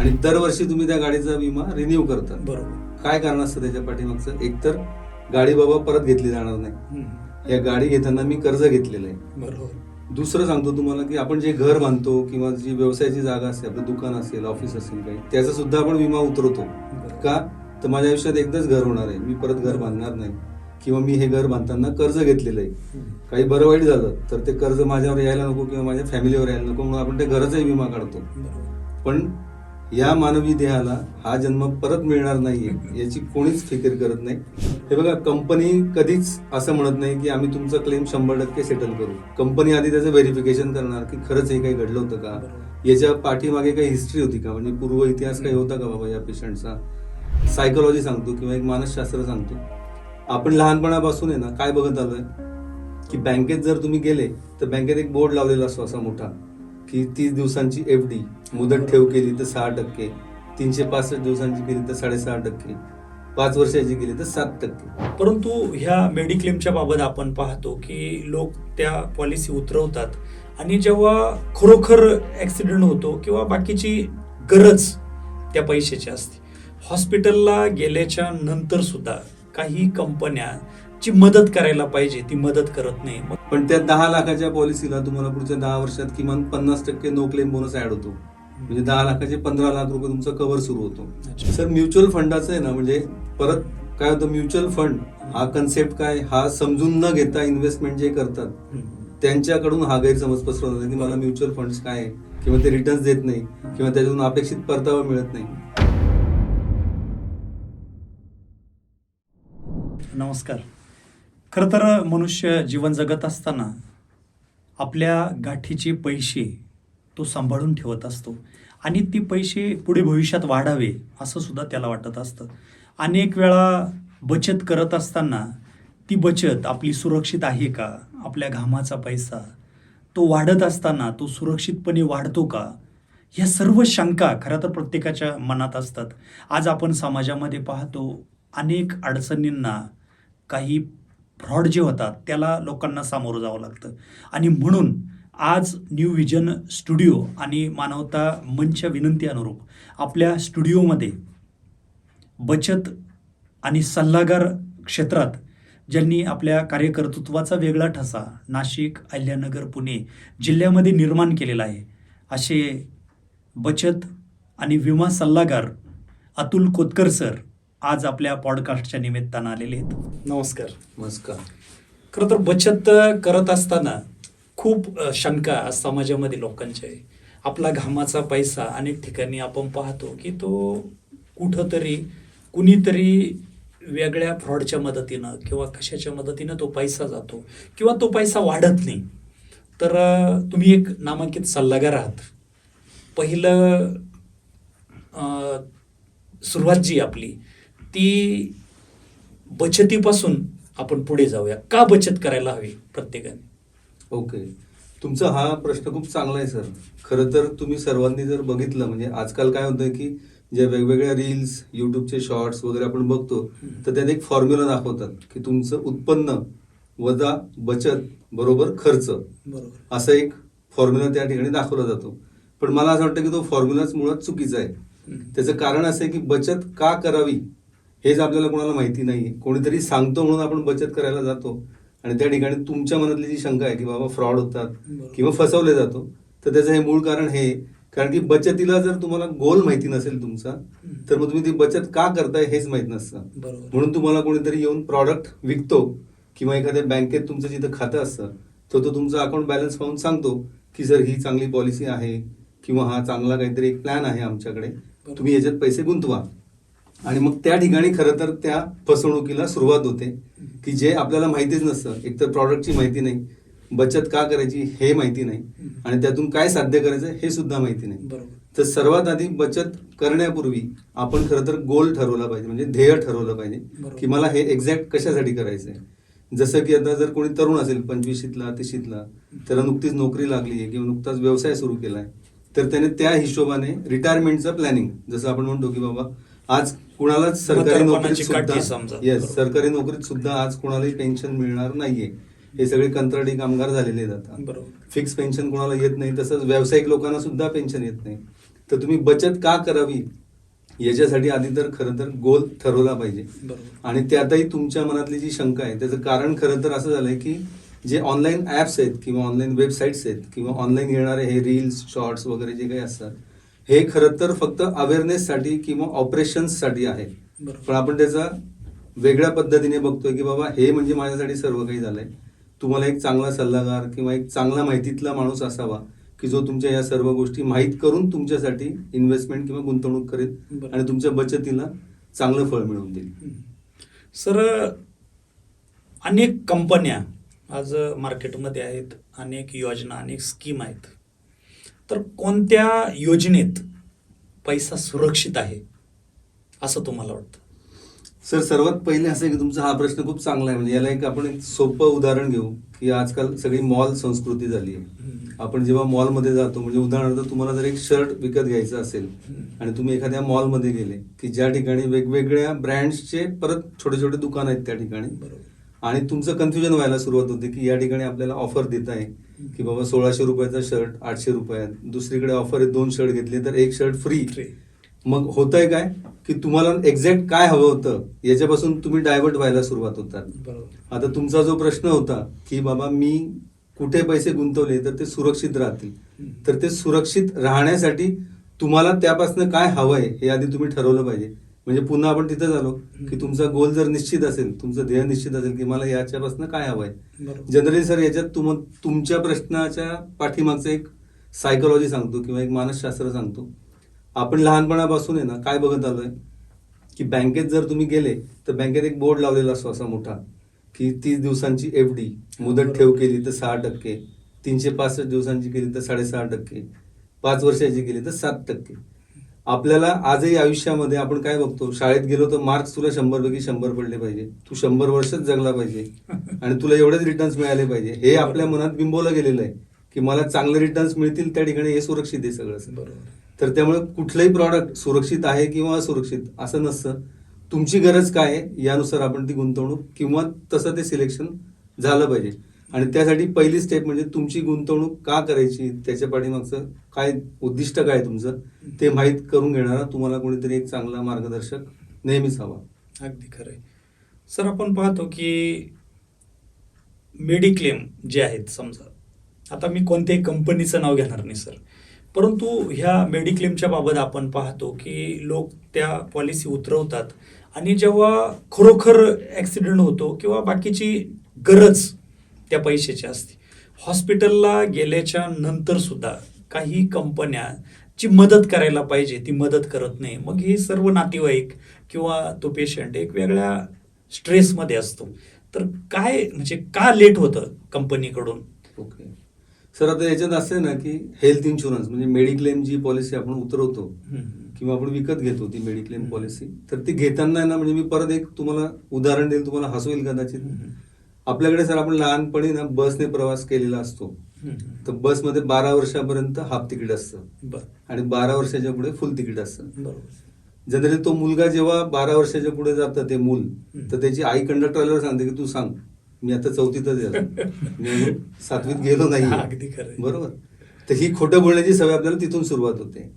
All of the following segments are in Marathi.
आणि दरवर्षी तुम्ही त्या गाडीचा विमा रिन्यू करता. बरोबर. काय कारण असतं त्याच्या पाठीमागचं? एकतर गाडी बाबा परत घेतली जाणार नाही, या गाडी घेताना मी कर्ज घेतलेलं आहे. बरोबर. दुसरं सांगतो तुम्हाला की आपण जे घर बांधतो किंवा जी व्यवसायाची जागा असते, आपलं दुकान असेल, ऑफिस असेल, काही त्याचा सुद्धा आपण विमा उतरवतो. का तर माझ्या आयुष्यात एकदाच घर होणार आहे, मी परत घर बांधणार नाही, किंवा मी हे घर बांधताना कर्ज घेतलेलं आहे, काही बरं वाईट झालं तर ते कर्ज माझ्यावर यायला नको किंवा माझ्या फॅमिलीवर यायला नको, म्हणून आपण त्या घराचाही विमा काढतो. पण या मानवी देहाला हा जन्म परत मिळणार नाहीये याची कोणीच फिकीर करत नाही. हे बघा, कंपनी कधीच असं म्हणत नाही की आम्ही तुमचा क्लेम 100% सेटल करू. कंपनी आधी त्याचं व्हेरिफिकेशन करणार की खरंच हे काही घडलं होतं का, याच्या पाठीमागे काही हिस्ट्री होती का, म्हणजे पूर्व इतिहास काही होता का बाबा या पेशंटचा. सायकोलॉजी सांगतो किंवा एक मानसशास्त्र सांगतो. आपण लहानपणापासून आहे ना काय बघत आलोय की बँकेत जर तुम्ही गेले तर बँकेत एक बोर्ड लावलेला असतो असा मोठा की 30 दिवसांची FD मुदत ठेव केली तर 6%, 365 दिवसांची केली तर 6.5%, 5 वर्षाची केली तर 7%. परंतु ह्या मेडिक्लेमच्या बाबत आपण पाहतो की लोक त्या पॉलिसी उतरवतात आणि जेव्हा खरोखर ऍक्सिडेंट होतो किंवा बाकीची गरज त्या पैशाची असते, हॉस्पिटलला गेल्याच्या नंतर सुद्धा काही कंपन्या जी मदत करायला पाहिजे ती मदत करत नाही. पण त्या 10 लाखाच्या पॉलिसीला तुम्हाला पुढच्या 10 वर्षात किमान 50% नो क्लेम बोनस ऍड होतो. म्हणजे 10 लाखाचे 15 लाख रुपये तुमचा कव्हर सुरू होतो. सर, म्युच्युअल फंडाचं आहे ना, म्हणजे परत काय होतं, म्युच्युअल फंड हा कन्सेप्ट काय हा समजून न घेता इन्व्हेस्टमेंट जे करतात त्यांच्याकडून हा गैरसमज पसरवला की मला म्युच्युअल फंड्स काय आहे किंवा ते रिटर्न्स देत नाही किंवा त्याच्यातून अपेक्षित परतावा मिळत नाही. नमस्कार. खरं तर मनुष्य जीवन जगत असताना आपल्या गाठीचे पैसे तो सांभाळून ठेवत असतो आणि ती पैसे पुढे भविष्यात वाढावे असं सुद्धा त्याला वाटत असतं. अनेक वेळा बचत करत असताना ती बचत आपली सुरक्षित आहे का, आपल्या घामाचा पैसा तो वाढत असताना तो सुरक्षितपणे वाढतो का, ह्या सर्व शंका खरं तर प्रत्येकाच्या मनात असतात. आज आपण समाजामध्ये पाहतो अनेक अडचणींना, काही फ्रॉड जे होतात त्याला लोकांना सामोरं जावं लागतं. आणि म्हणून आज न्यू विजन स्टुडिओ आणि मानवता मंचच्या विनंती अनुरूप आपल्या स्टुडिओमध्ये बचत आणि सल्लागार क्षेत्रात ज्यांनी आपल्या कार्यकर्तृत्वाचा वेगळा ठसा नाशिक, अहिल्यानगर, पुणे जिल्ह्यामध्ये निर्माण केलेला आहे, असे बचत आणि विमा सल्लागार अतुल कोतकर सर आज आपल्या पॉडकास्टच्या निमित्तानं आलेले आहेत. नमस्कार. नमस्कार. खरं तर बचत करत असताना खूप शंका समाजामध्ये लोकांच्या आहे. आपला घामाचा पैसा अनेक ठिकाणी आपण पाहतो की तो कुठंतरी कुणीतरी वेगळ्या फ्रॉडच्या मदतीनं किंवा कशाच्या मदतीनं तो पैसा जातो किंवा तो पैसा वाढत नाही. तर तुम्ही एक नामांकित सल्लागार आहात. पहिलं सुरुवात जी आपली ती बचतीपासून आपण पुढे जाऊया. का बचत करायला हवी प्रत्येकाने? ओके, तुमचा हा प्रश्न खूप चांगला आहे सर. खरं तर तुम्ही सर्वांनी जर बघितलं, म्हणजे आजकाल काय होतं की जे वेगवेगळ्या रील्स, युट्यूबचे शॉर्ट्स वगैरे आपण बघतो तर त्यात एक फॉर्म्युला दाखवतात की तुमचं उत्पन्न वजा बचत बरोबर खर्च, असं एक फॉर्म्युला त्या ठिकाणी दाखवला जातो. पण मला असं वाटतं की तो फॉर्म्युलाच मुळात चुकीचा आहे. त्याचं कारण असं आहे की बचत का करावी हेच आपल्याला कोणाला माहिती नाहीये. कोणीतरी सांगतो म्हणून आपण बचत करायला जातो आणि त्या ठिकाणी तुमच्या मनातली जी शंका आहे की बाबा फ्रॉड होतात किंवा फसवले जातो, तर त्याचं हे मूळ कारण हे, कारण की बचतीला जर तुम्हाला गोल माहिती नसेल तुमचा तर मग तुम्ही ती बचत का करताय हेच माहित नसतं. म्हणून तुम्हाला कोणीतरी येऊन प्रॉडक्ट विकतो किंवा एखाद्या बँकेत तुमचं जिथं खातं असतं तर तो तुमचा अकाउंट बॅलन्स पाहून सांगतो की सर ही चांगली पॉलिसी आहे किंवा हा चांगला काहीतरी एक प्लॅन आहे आमच्याकडे, तुम्ही याच्यात पैसे गुंतवा. आणि मग त्या ठिकाणी खरं तर त्या फसवणुकीला सुरुवात होते की जे आपल्याला माहितीच नसतं. एकतर प्रॉडक्टची माहिती नाही, बचत का करायची हे माहिती नाही आणि त्यातून काय साध्य करायचं हे सुद्धा माहिती नाही. तर सर्वात आधी बचत करण्यापूर्वी आपण खरं तर गोल ठरवला पाहिजे, म्हणजे ध्येय ठरवलं पाहिजे की मला हे एक्झॅक्ट कशासाठी करायचंय. जसं की आता जर कोणी तरुण असेल 25शीतला 30शीतला, त्याला नुकतीच नोकरी लागली आहे किंवा नुकताच व्यवसाय सुरू केलाय, तर त्याने त्या हिशोबाने रिटायरमेंटचं प्लॅनिंग, जसं आपण म्हणतो की बाबा आज कुणालाच सरकारी नोकरीत सुद्धा सरकारी नोकरीत सुद्धा आज कुणालाही पेन्शन मिळणार नाहीये. हे सगळे कंत्राटी कामगार झालेले आहेत आता. फिक्स पेन्शन कुणाला येत नाही, तसंच व्यावसायिक लोकांना सुद्धा पेन्शन येत नाही. तर तुम्ही बचत का करावी याच्यासाठी आधी तर खरं तर गोल ठरवला पाहिजे. बरोबर. आणि त्यातही तुमच्या मनातली जी शंका आहे त्याचं कारण खरं तर असं झालंय की जे ऑनलाईन ॲप्स आहेत किंवा ऑनलाईन वेबसाईट्स आहेत किंवा ऑनलाईन येणारे हे रील्स शॉर्ट्स वगैरे जे काही असतात हे खरं तर फक्त अवेअरनेससाठी किंवा ऑपरेशन्ससाठी आहे. बरोबर. पण आपण त्याचा वेगळ्या पद्धतीने बघतोय की बाबा हे म्हणजे माझ्यासाठी सर्व काही झालंय. तुम्हाला एक चांगला सल्लागार किंवा एक चांगला माहितीतला माणूस असावा की जो तुमच्या या सर्व गोष्टी माहीत करून तुमच्यासाठी इन्व्हेस्टमेंट किंवा गुंतवणूक करेल बरोबर. आणि तुमच्या बचतीला चांगलं फळ मिळवून देईल. सर, अनेक कंपन्या आज मार्केटमध्ये आहेत, अनेक योजना, अनेक स्कीम आहेत. तर कोणत्या योजनेत पैसा सुरक्षित आहे असं तुम्हाला वाटतं? सर, सर्वात पहिले असं आहे की तुमचा हा प्रश्न खूप चांगला आहे. म्हणजे याला आपण एक सोपं उदाहरण घेऊ की आजकाल सगळी मॉल संस्कृती झाली आहे. आपण जेव्हा मॉलमध्ये जातो म्हणजे उदाहरणार्थ तुम्हाला जर एक शर्ट विकत घ्यायचं असेल आणि तुम्ही एखाद्या मॉलमध्ये गेले की ज्या ठिकाणी वेगवेगळ्या ब्रँड्सचे परत छोटे छोटे दुकान आहेत त्या ठिकाणी, आणि तुमचं कन्फ्युजन व्हायला सुरुवात होते की या ठिकाणी आपल्याला ऑफर देत आहे की बाबा 1600 रुपयाचा शर्ट 800 रुपयात, दुसरीकडे ऑफर आहे 2 शर्ट घेतले तर 1 शर्ट फ्री. मग होतंय काय की तुम्हाला एक्झॅक्ट काय हवं होतं याच्यापासून तुम्ही डायव्हर्ट व्हायला सुरुवात होतात. आता तुमचा जो प्रश्न होता की बाबा मी कुठे पैसे गुंतवले तर ते सुरक्षित राहतील, तर ते सुरक्षित राहण्यासाठी तुम्हाला त्यापासून काय हवंय हे आधी तुम्ही ठरवलं पाहिजे. म्हणजे पुन्हा आपण तिथं झालो की तुमचा गोल जर निश्चित असेल, तुमचं ध्येय निश्चित असेल की मला याच्यापासून काय हवंय. जनरली सर याच्यात तुमच्या प्रश्नाच्या पाठीमागचं एक सायकोलॉजी सांगतो किंवा एक मानसशास्त्र सांगतो. आपण लहानपणापासून आहे ना काय बघत आलोय की बँकेत जर तुम्ही गेले तर बँकेत एक बोर्ड लावलेला असतो असा मोठा की 30 दिवसांची FD मुदत ठेव केली तर 6%, 365 दिवसांची केली तर 6.5%, 5 वर्षाची केली तर 7%. आपल्याला आजही आयुष्यामध्ये आपण काय बघतो, शाळेत गेलो तर मार्क्स तुला 100 पैकी 100 पडले पाहिजे, तू 100 वर्षच जगला पाहिजे आणि तुला एवढेच रिटर्न्स मिळाले पाहिजे. हे आपल्या मनात बिंबवलं गेलेलं आहे की मला चांगले रिटर्न्स मिळतील त्या ठिकाणी हे सुरक्षित आहे सगळं. तर त्यामुळे कुठलंही प्रॉडक्ट सुरक्षित आहे किंवा असुरक्षित असं नसतं. तुमची गरज काय आहे यानुसार आपण ती गुंतवणूक किंवा तसं ते सिलेक्शन झालं पाहिजे. आणि त्यासाठी पहिली स्टेप म्हणजे तुमची गुंतवणूक का करायची, त्याच्या पाठीमागचं काय उद्दिष्ट काय तुमचं ते माहीत करून घेणारा तुम्हाला कोणीतरी एक चांगला मार्गदर्शक नेहमीच हवा. अगदी खरं आहे. सर, आपण पाहतो की मेडिक्लेम जे आहेत, समजा आता मी कोणत्याही कंपनीचं नाव घेणार नाही सर, परंतु ह्या मेडिक्लेमच्या बाबत आपण पाहतो की लोक त्या पॉलिसी उतरवतात आणि जेव्हा खरोखर ॲक्सिडेंट होतो किंवा बाकीची गरज त्या पैशाची असते, हॉस्पिटलला गेल्याच्या नंतर सुद्धा काही कंपन्या जी मदत करायला पाहिजे ती मदत करत नाही. मग हे सर्व नातेवाईक किंवा तो पेशंट एक वेगळ्या स्ट्रेसमध्ये असतो. तर काय म्हणजे का लेट होतं कंपनीकडून? ओके सर, आता याच्यात असं आहे ना की हेल्थ इन्शुरन्स म्हणजे मेडिक्लेम जी पॉलिसी आपण उतरवतो किंवा आपण विकत घेतो ती मेडिक्लेम पॉलिसी, तर ती घेताना ना म्हणजे मी परत एक तुम्हाला उदाहरण देईल, तुम्हाला हसू येईल कदाचित. आपल्याकडे सर आपण लहानपणी ना बसने प्रवास केलेला असतो, तर बसमध्ये 12 वर्षापर्यंत हाफ तिकीट असतं आणि 12 वर्षाच्या पुढे फुल तिकीट असतं. जनरली तो मुलगा जेव्हा 12 वर्षाच्या पुढे जातं ते मूल, तर त्याची आई कंडक्टरला सांगते की तू सांग, मी आता 4थीतच आहे, मी 7वीत गेलो नाही. अगदी खरं, बरोबर. तर ही खोटं बोलण्याची सवय आपल्याला तिथून सुरुवात होते.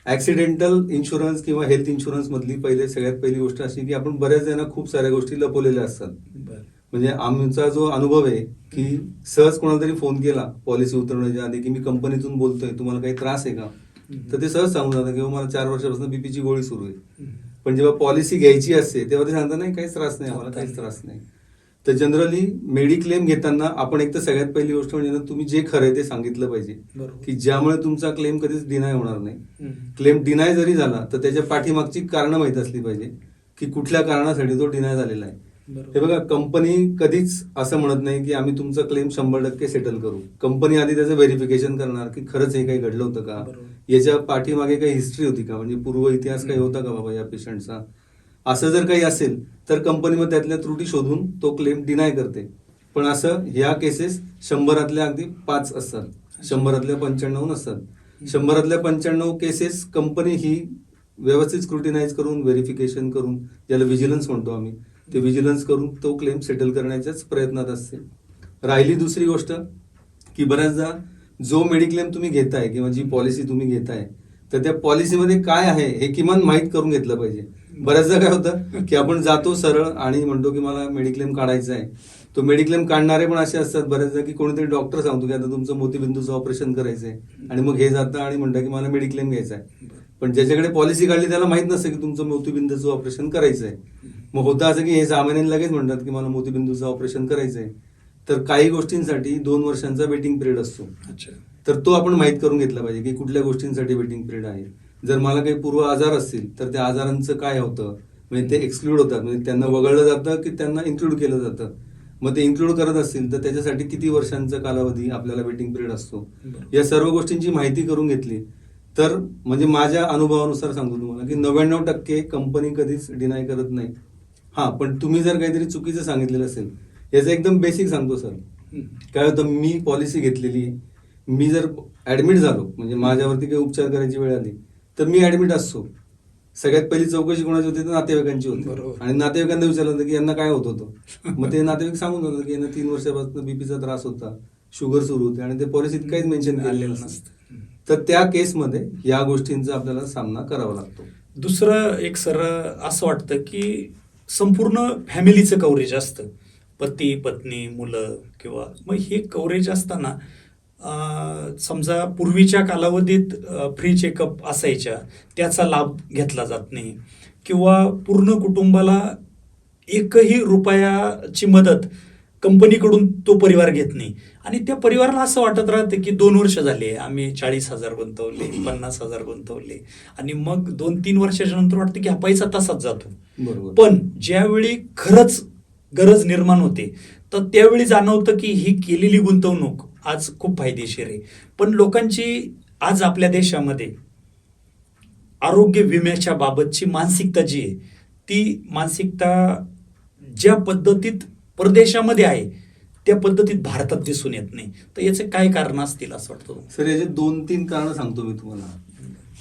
ऍक्सिडेंटल इन्शुरन्स किंवा हेल्थ इन्शुरन्स मधली सगळ्यात पहिली गोष्ट अशी की आपण बऱ्याच जण खूप साऱ्या गोष्टी लपवलेल्या असतात. म्हणजे आमचा जो अनुभव आहे की सहज कोणाला तरी फोन केला पॉलिसी उतरवण्याच्या आधी की मी कंपनीतून बोलतोय, तुम्हाला काही त्रास आहे का, तर ते सहज सांगून जातात किंवा मला 4 वर्षापासून बीपीची गोळी सुरू आहे. पण जेव्हा पॉलिसी घ्यायची असते तेव्हा ते सांगतात नाही काहीच त्रास नाही, आम्हाला काहीच त्रास नाही. तर जनरली मेडिक्लेम घेताना आपण एक तर सगळ्यात पहिली गोष्ट म्हणजे ना तुम्ही जे खरं आहे ते सांगितलं पाहिजे की ज्यामुळे तुमचा क्लेम कधीच डिनाय होणार नाही. क्लेम डिनाय जरी झाला तर त्याच्या पाठीमागची कारणं माहीत असली पाहिजे की कुठल्या कारणासाठी तो डिनाय झालेला आहे. हे बघा, कंपनी कधीच असं म्हणत नाही की आम्ही तुमचा क्लेम 100% सेटल करू. कंपनी आधी त्याचं व्हेरिफिकेशन करणार की खरंच हे काही घडलं होतं का, याच्या पाठीमागे काही हिस्ट्री होती का, म्हणजे पूर्व इतिहास काही होता का बाबा या पेशंटचा. असं जर काही असेल तर कंपनी मग त्यातल्या त्रुटी शोधून तो क्लेम डिनाय करते. पण असं ह्या केसेस 100तल्या अगदी 5 असतात, 100तल्या 95 नसतात. 100तल्या 95 केसेस कंपनी ही व्यवस्थित स्क्रुटिनाइज करून व्हेरिफिकेशन करून, ज्याला व्हिजिलन्स म्हणतो आम्ही, ते व्हिजिलन्स करून तो क्लेम सेटल करण्याच्याच प्रयत्नात असते. राहिली दुसरी गोष्ट की बऱ्याचदा जो मेडिक्लेम तुम्ही घेताय किंवा जी पॉलिसी तुम्ही घेताय तर त्या पॉलिसीमध्ये काय आहे हे किमान माहीत करून घेतलं पाहिजे. बऱ्याचदा काय होतं की आपण जातो सरळ आणि म्हणतो की मला मेडिक्लेम काढायचा आहे. तो मेडिक्लेम काढणारे पण असे असतात बऱ्याचदा की कोणीतरी डॉक्टर सांगतो की आता तुमचं मोतीबिंदूचं ऑपरेशन करायचं आहे आणि मग हे जातं आणि म्हणतं की मला मेडिक्लेम घ्यायचा आहे. पण ज्याच्याकडे पॉलिसी काढली त्याला माहित नसतं की तुमचं मोतीबिंदूचं ऑपरेशन करायचं आहे. मग होतं असं की हे 6 महिन्यांनी लगेच म्हणतात की मला मोतीबिंदूचं ऑपरेशन करायचं आहे. तर काही गोष्टींसाठी 2 वर्षांचा वेटिंग पिरियड असतो. अच्छा. तर तो आपण माहीत करून घेतला पाहिजे की कुठल्या गोष्टींसाठी वेटिंग पिरियड आहे. जर मला काही पूर्व आजार असतील तर त्या आजारांचं काय होतं, म्हणजे ते एक्सक्लूड होतात, म्हणजे त्यांना वगळलं जातं की त्यांना इन्क्लूड केलं जातं. मग ते इन्क्लूड करत असतील तर त्याच्यासाठी किती वर्षांचा कालावधी आपल्याला वेटिंग पिरियड असतो. या सर्व गोष्टींची माहिती करून घेतली तर म्हणजे माझ्या अनुभवानुसार सांगतो तुम्हाला की 99% कंपनी कधीच डिनाय करत नाही. हा, पण तुम्ही जर काहीतरी चुकीचं सांगितलेलं असेल, याचं एकदम बेसिक सांगतो सर. काय होतं, मी पॉलिसी घेतलेली आहे, मी जर ऍडमिट झालो म्हणजे माझ्यावरती काही उपचार करायची वेळ आली तर मी ऍडमिट असतो. सगळ्यात पहिली चौकशी कोणाची होती तर नातेवाईकांची होती. बरोबर. आणि नातेवाईकांना विचारलं होतं की यांना काय होत होतं. मग ते नातेवाईक सांगून होतं की यांना 3 वर्षापासून बीपीचा त्रास होता, शुगर सुरू होती आणि ते पॉलिसीत काहीच मेन्शन केलेलं नसतं. तर त्या केसमध्ये या गोष्टींचा आपल्याला सामना करावा लागतो. दुसरं एक सर असं वाटतं की संपूर्ण फॅमिलीचं कव्हरेज असतं, पती पत्नी मुलं किंवा मग हे कव्हरेज असताना समजा पूर्वीच्या कालावधीत फ्री चेकअप असायच्या, त्याचा लाभ घेतला जात नाही किंवा पूर्ण कुटुंबाला एकही रुपयाची मदत कंपनीकडून तो परिवार घेत नाही आणि त्या परिवाराला असं वाटत राहतं की 2 वर्ष झाले आम्ही 40,000 गुंतवले, 50,000 गुंतवले आणि मग 2-3 वर्षाच्या नंतर वाटतं की हा पैसा तसाच जातो. बरोबर. पण ज्यावेळी खरंच गरज निर्माण होते तर त्यावेळी जाणवतं की ही केलेली गुंतवणूक आज खूप फायदेशीर आहे. पण लोकांची आज आपल्या देशामध्ये आरोग्य विम्याच्या बाबतची मानसिकता जी आहे ती मानसिकता ज्या पद्धतीत परदेशामध्ये आहे त्या पद्धतीत भारतात दिसून येत नाही. तर याचे काय कारण असतील असं वाटतं? सर, याचे 2-3 कारण सांगतो मी तुम्हाला.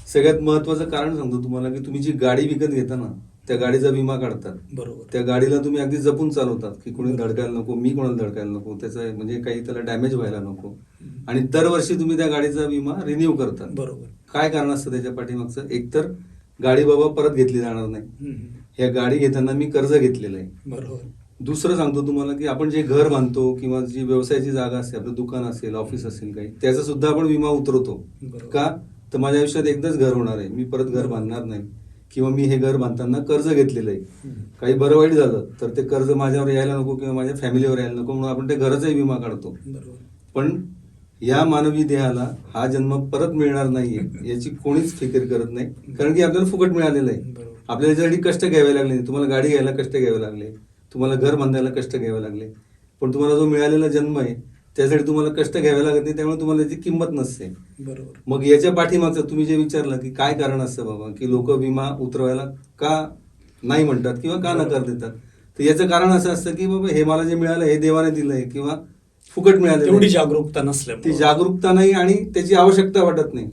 सगळ्यात महत्वाचं कारण सांगतो तुम्हाला की तुम्ही जी गाडी विकत घेता ना त्या गाडीचा विमा काढतात. बरोबर. त्या गाडीला तुम्ही अगदी जपून चालवतात की कोणी धडकायला नको, मी कोणाला धडकायला नको, त्याचं म्हणजे काही त्याला डॅमेज व्हायला नको. आणि दरवर्षी तुम्ही त्या गाडीचा विमा रिन्यू करतात. बरोबर. काय कारण असतं त्याच्या पाठीमागचं? एकतर गाडी बाबा परत घेतली जाणार नाही, ह्या गाडी घेताना मी कर्ज घेतलेलं आहे. बरोबर. दुसरं सांगतो तुम्हाला की आपण जे घर बांधतो किंवा जी व्यवसायाची जागा असते, आपलं दुकान असेल, ऑफिस असेल काही, त्याचा सुद्धा आपण विमा उतरवतो. का? तर माझ्या आयुष्यात एकदाच घर होणार आहे, मी परत घर बांधणार नाही, किंवा मी हे घर बांधताना कर्ज घेतलेलं आहे, काही बरं वाईट झालं तर ते कर्ज माझ्यावर यायला नको किंवा माझ्या फॅमिलीवर यायला नको म्हणून आपण त्या घराचाही विमा काढतो. पण या मानवी देहाला हा जन्म परत मिळणार नाहीये याची कोणीच फिकीर करत नाही, कारण की आपल्याला फुकट मिळालेलं आहे. आपल्याला याच्यासाठी कष्ट घ्यावे लागले नाही. तुम्हाला गाडी घ्यायला कष्ट घ्यावे लागले, तुम्हाला घर बांधायला कष्ट घ्यावे लागले, पण तुम्हाला जो मिळालेला जन्म आहे त्यासाठी तुम्हाला कष्ट घ्यावे लागत नाही, त्यामुळे तुम्हाला याची किंमत नसते. बरोबर. मग याच्या पाठीमागचं तुम्ही जे विचारलं की काय कारण असतं बाबा की लोक विमा उतरवायला का नाही म्हणतात किंवा का नकार देतात, तर याचं कारण असं असतं की बाबा हे मला जे मिळालं हे देवाने दिलंय किंवा फुकट मिळालं. तेवढी जागरूकता नसल्यामुळे, ती जागरूकता नाही आणि त्याची आवश्यकता वाटत नाही.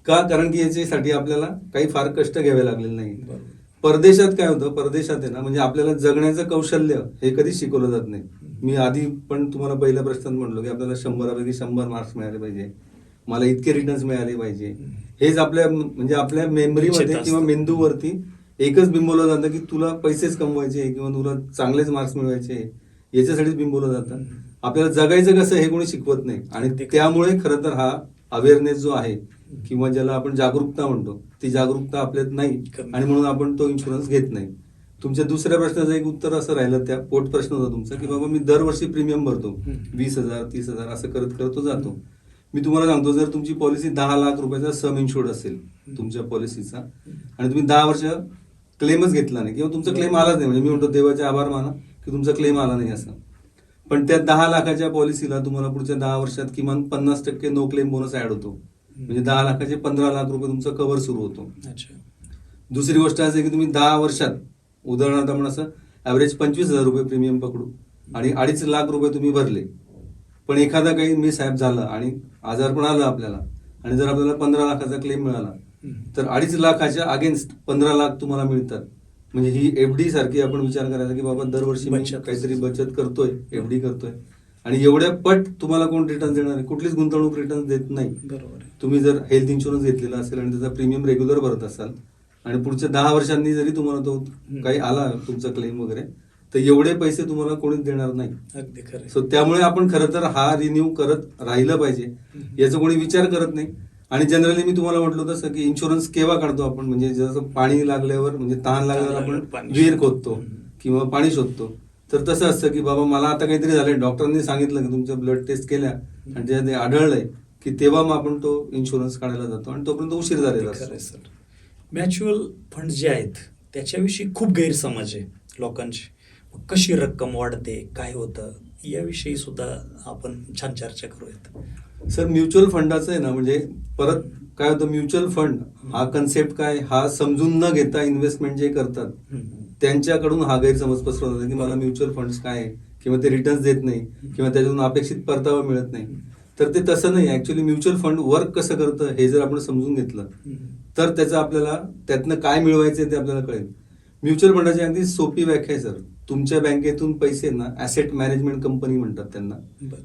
का? कारण की याच्यासाठी आपल्याला काही फार कष्ट घ्यावे लागलेले नाही. परदेशात काय होतं, परदेशात आहे ना, म्हणजे आपल्याला जगण्याचं कौशल्य हे कधीच शिकवलं जात नाही. मी आधी पण तुम्हाला पहिल्या प्रश्नात म्हणलो की आपल्याला 100पैकी 100 मार्क्स मिळाले पाहिजे, मला इतके रिटर्न्स मिळाले पाहिजे. हेच आपल्या म्हणजे आपल्या मेमरीमध्ये किंवा मेंदूवरती एकच बिंबवलं जातं की तुला पैसेच कमवायचे किंवा तुला चांगलेच मार्क्स मिळवायचे, याच्यासाठीच बिंबवलं जातं. आपल्याला जगायचं कसं हे कोणी शिकवत नाही. आणि त्यामुळे खरं तर हा अवेअरनेस जो आहे किंवा ज्याला आपण जागरूकता म्हणतो, ती जागरूकता आपल्यात नाही आणि म्हणून आपण तो इन्शुरन्स घेत नाही. तुमच्या दुसऱ्या प्रश्नाचं एक उत्तर असं राहिलं, त्या पोट प्रश्न होता तुमचा की बाबा मी दरवर्षी प्रीमियम भरतो 20,000 30,000 असं करत करत तो जातो. मी तुम्हाला सांगतो, जर तुमची पॉलिसी 10 लाख रुपयाचा सम इन्शुर्ड असेल तुमच्या पॉलिसीचा आणि तुम्ही 10 वर्ष क्लेमच घेतला नाही किंवा तुमचा क्लेम आलाच नाही, म्हणजे मी म्हणतो देवाचे आभार माना की तुमचा क्लेम आला नाही असं, पण त्या 10 लाखाच्या पॉलिसीला तुम्हाला पुढच्या 10 वर्षात किमान 50% नो क्लेम बोनस ऍड होतो. म्हणजे 10 लाखाचे 15 लाख रुपये तुमचा कव्हर सुरू होतो. दुसरी गोष्ट अशी की तुम्ही 10 वर्षात उदाहरणार्थ आपण असं ऍव्हरेज 25,000 रुपये प्रीमियम पकडू आणि 2.5 लाख रुपये तुम्ही भरले, पण एखादा काही मिसहॅप झाला आणि आजार पण आला आपल्याला आणि जर आपल्याला 15 लाखाचा क्लेम मिळाला तर 2.5 लाखाच्या अगेन्स्ट 15 लाख तुम्हाला मिळतात. म्हणजे ही एफडी सारखी आपण विचार करायचा की बाबा दरवर्षी मी काहीतरी बचत करतोय, एफडी करतोय आणि एवढ्या पट तुम्हाला कोण रिटर्न देणार आहे? कुठलीच गुंतवणूक रिटर्न देत नाही. बरोबर आहे. तुम्ही जर हेल्थ इन्शुरन्स घेतलेला असेल आणि त्याचा प्रीमियम रेग्युलर भरत असाल आणि पुढच्या 10 वर्षांनी जरी तुम्हाला तो काही आला तुमचा क्लेम वगैरे, तर एवढे पैसे तुम्हाला कोणीच देणार नाही. अगदी खरं. सो त्यामुळे आपण खरं तर हा रिन्यू करत राहिलं पाहिजे, याचा कोणी विचार करत नाही. आणि जनरली मी तुम्हाला म्हटलं तसं की इन्शुरन्स केव्हा काढतो आपण, म्हणजे जसं पाणी लागल्यावर, म्हणजे तहान लागल्यावर आपण विहीर खोदतो किंवा पाणी शोधतो. तर तसं असतं की बाबा मला आता काहीतरी झालंय, डॉक्टरांनी सांगितलं की तुमच्या ब्लड टेस्ट केल्या आणि त्याच्यात ते आढळलंय, की तेव्हा मग आपण तो इन्शुरन्स काढायला जातो आणि तोपर्यंत उशीर झालेला असतो. म्युच्युअल फंड जे आहेत त्याच्याविषयी खूप गैरसमज आहे लोकांची. कशी रक्कम वाढते, काय होतं, याविषयी सुद्धा आपण छान चर्चा करूयात. सर, म्युच्युअल फंडाचं आहे ना, म्हणजे परत काय होतं, म्युच्युअल फंड हा कन्सेप्ट काय, हा समजून न घेता इन्व्हेस्टमेंट जे करतात त्यांच्याकडून हा गैरसमज पसरवला जातो की मला म्युच्युअल फंड्स काय आहे, किंवा ते रिटर्न्स देत नाही, किंवा त्याच्यातून अपेक्षित परतावा मिळत नाही. तर ते तसं नाही. ऍक्च्युअली म्युच्युअल फंड वर्क कसं करतं हे जर आपण समजून घेतलं तर त्याचं आपल्याला त्यातनं काय मिळवायचं ते आपल्याला कळेल. म्युच्युअल फंडाची अगदी सोपी व्याख्या आहे सर. तुमच्या बँकेतून पैसे ना, ऍसेट मॅनेजमेंट कंपनी म्हणतात त्यांना,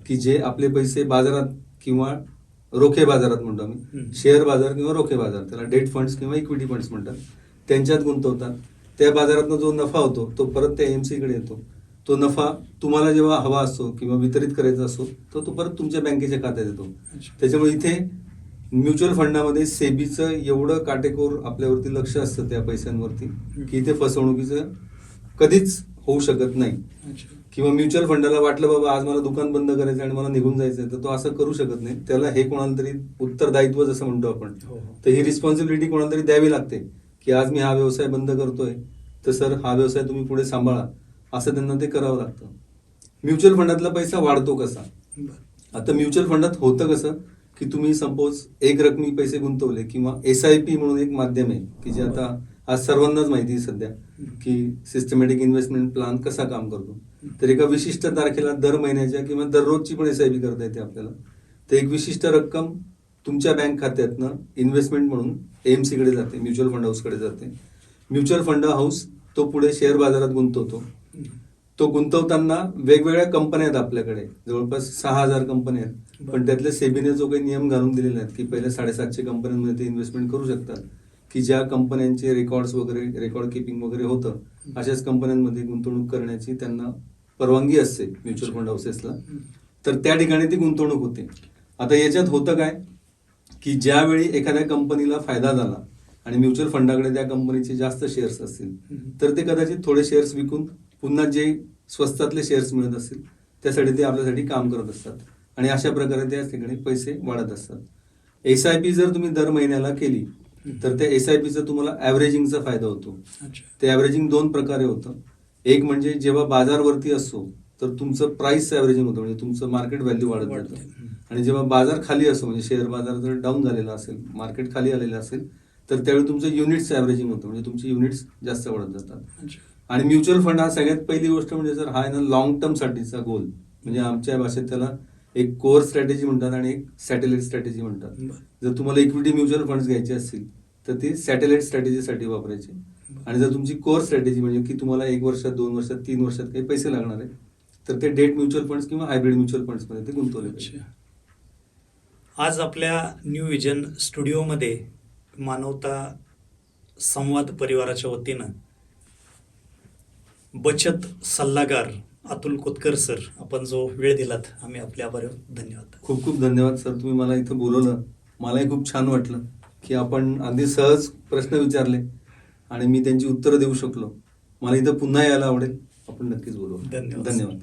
की जे आपले पैसे बाजारात किंवा रोखे बाजारात म्हणतो आम्ही, शेअर बाजार किंवा रोखे बाजार, त्याला डेट फंड्स किंवा इक्विटी फंड्स म्हणतात, त्यांच्यात गुंतवतात. त्या बाजारातनं जो नफा होतो तो परत त्या एएमसी कडे येतो. तो नफा तुम्हाला जेव्हा हवा असतो किंवा वितरित करायचा असतो तर तो परत तुमच्या बँकेच्या खात्यात येतो. त्याच्यामुळे इथे म्युच्युअल फंडामध्ये सेबीचं एवढं काटेकोर आपल्यावरती लक्ष असतं त्या पैशांवरती की इथे फसवणुकीचं कधीच होऊ शकत नाही. किंवा म्युच्युअल फंडाला वाटलं बाबा आज मला दुकान बंद करायचं आणि मला निघून जायचंय, तर तो असं करू शकत नाही. त्याला हे कोणाला तरी उत्तरदायित्व जसं म्हणतो आपण, तर ही रिस्पॉन्सिबिलिटी कोणाला तरी द्यावी लागते की आज मी हा व्यवसाय बंद करतोय, तर सर हा व्यवसाय तुम्ही पुढे सांभाळा, असं त्यांना ते करावं लागतं. म्युच्युअल फंडातला पैसा वाढतो कसा? आता म्युच्युअल फंडात होतं कसं की तुम्ही सपोज एक रकमी पैसे गुंतवले, किंवा SIP म्हणून एक माध्यम आहे की जे आता आज सर्वांनाच माहिती आहे सध्या की सिस्टमॅटिक इन्व्हेस्टमेंट प्लॅन कसा काम करतो. तर एका विशिष्ट तारखेला दर महिन्याच्या किंवा दररोजची पण SIP करता येते आपल्याला. तर एक विशिष्ट रक्कम तुमच्या बँक खात्यातनं इन्व्हेस्टमेंट म्हणून AMC कडे जाते, म्युच्युअल फंड हाऊस कडे जाते. म्युच्युअल फंड हाऊस तो पुढे शेअर बाजारात गुंतवतो. तो गुंतवताना वेगवेगळ्या कंपन्या आहेत आपल्याकडे, जवळपास 6,000 कंपन्या आहेत. पण त्यातले सेबीने जो काही नियम घालून दिलेले आहेत की पहिले 750 कंपन्यांमध्ये ते इन्व्हेस्टमेंट करू शकतात, की ज्या कंपन्यांचे रेकॉर्ड्स वगैरे, रेकॉर्ड किपिंग वगैरे होतं, अशाच कंपन्यांमध्ये गुंतवणूक करण्याची त्यांना परवानगी असते म्युच्युअल फंड हाऊसेसला. तर त्या ठिकाणी ती गुंतवणूक होते. आता याच्यात होतं काय की ज्यावेळी एखाद्या कंपनीला फायदा झाला आणि म्युच्युअल फंडाकडे त्या कंपनीचे जास्त शेअर्स असतील, तर ते कदाचित थोडे शेअर्स विकून पुन्हा जे स्वस्तातले शेअर्स मिळत असतील त्यासाठी ते आपल्यासाठी काम करत असतात आणि अशा प्रकारे त्या ठिकाणी पैसे वाढत असतात. SIP जर तुम्ही दर महिन्याला केली तर त्या SIPचा तुम्हाला ऍव्हरेजिंगचा फायदा होतो. ते ऍव्हरेजिंग 2 प्रकारे होतं. एक म्हणजे जेव्हा बाजारवरती असतो तर तुमचं प्राइस ऍव्हरेजिंग होतं, म्हणजे तुमचं मार्केट व्हॅल्यू वाढत जातं. आणि जेव्हा बाजार खाली असतो, म्हणजे शेअर बाजार जर डाऊन झालेला असेल, मार्केट खाली आलेलं असेल, तर त्यावेळी तुमचं युनिट्स ऍव्हरेजिंग होतं, म्हणजे तुमची युनिट्स जास्त वाढत जातात. आणि म्युच्युअल फंड हा सगळ्यात पहिली गोष्ट म्हणजे सर हा आहे ना लॉंग टर्म साठीचा गोल, म्हणजे आमच्या भाषेत त्याला एक कोर स्ट्रॅटेजी म्हणतात आणि एक सॅटेलाइट स्ट्रॅटेजी म्हणतात. जर तुम्हाला इक्विटी म्युच्युअल फंड्स घ्यायचे असतील तर ती सॅटेलाइट स्ट्रॅटेजीसाठी वापरायची. आणि जर तुमची कोर स्ट्रॅटेजी म्हणजे की तुम्हाला 1 वर्षात, 2 वर्षात, 3 वर्षात काही पैसे लागणार आहे, तर ते डेट म्युच्युअल फंड्स किंवा हायब्रिड म्युच्युअल फंड्समध्ये ते गुंतवले पाहिजे. आज आपल्या न्यू विजन स्टुडिओमध्ये मानवता संवाद परिवाराच्या वतीनं बचत सल्लागार अतुल कोतकर सर, आपण जो वेळ दिलात, आम्ही आपले आभारी आहोत. धन्यवाद. खूप खूप धन्यवाद सर, तुम्ही मला इथं बोलवलं. मलाही खूप छान वाटलं की आपण अगदी सहज प्रश्न विचारले आणि मी त्यांची उत्तरं देऊ शकलो. मला इथं पुन्हा यायला आवडेल. आपण नक्कीच बोलू. धन्यवाद. धन्यवाद.